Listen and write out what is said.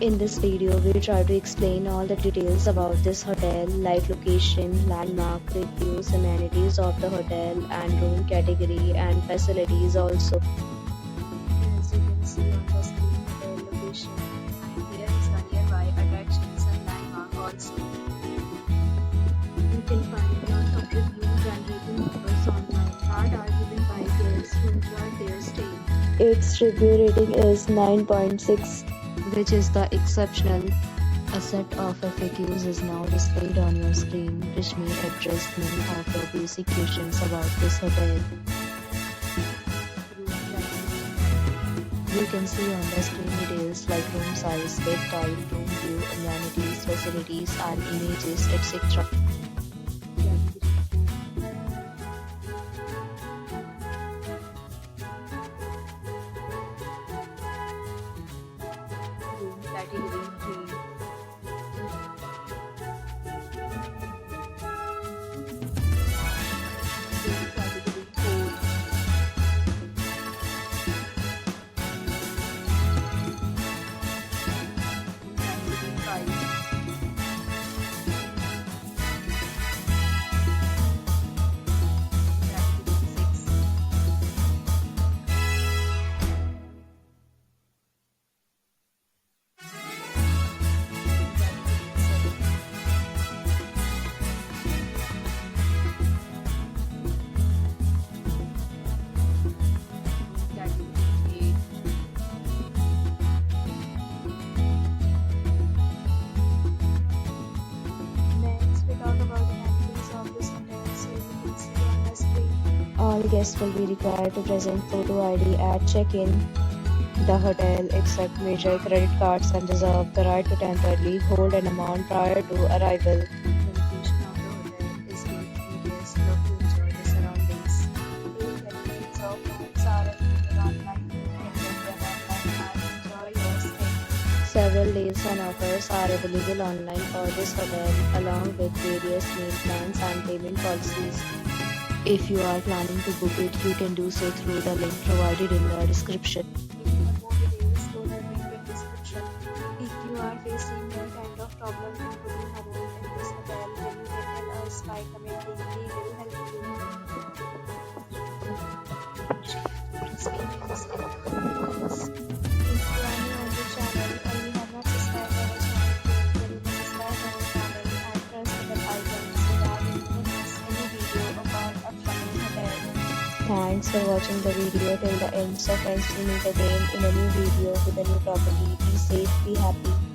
In this video, we try to explain all the details about this hotel, like location, landmark, reviews, amenities of the hotel, and room category and facilities also. As you can see on the screen, hotel location, and here is the nearby attractions and landmark also. You can find lots of reviews and rating numbers online that are given by guests who enjoy their stay. Its review rating is 9.6, which is the exceptional. A set of FAQs is now displayed on your screen, which may address many of your basic questions about this hotel. You can see on the screen details like room size, bed type, room view, amenities, facilities, and images, etc. Room category 3. Room category 4. Room category 5. Category 6. Next, we talk about the amenities of this hotel. So you can see on the screen. All guests will be required to present photo ID at check-in. The hotel accepts major credit cards and reserves the right to temporarily hold an amount prior to arrival. The location of the hotel is good and guests love to enjoy the surroundings. Eight categories of rooms are available online. You can book them online and enjoy your stay. Several deals and offers are available online for this hotel, along with various meal plans and payment policies. If you are planning to book it, you can do so through the link provided in the description. If you want more details, go to the link in description. If you are facing any kind of problem in booking a room in this hotel, then you can tell us by commenting. We will help you. Share your experience in the comments. If you are new on the channel or you have not subscribed our channel, then you can subscribe our channel and press the bell icon so that you don't miss any video of our upcoming hotel. Thanks for watching the video till the end. So friends, we meet again in a new video with a new property. Be safe, be happy.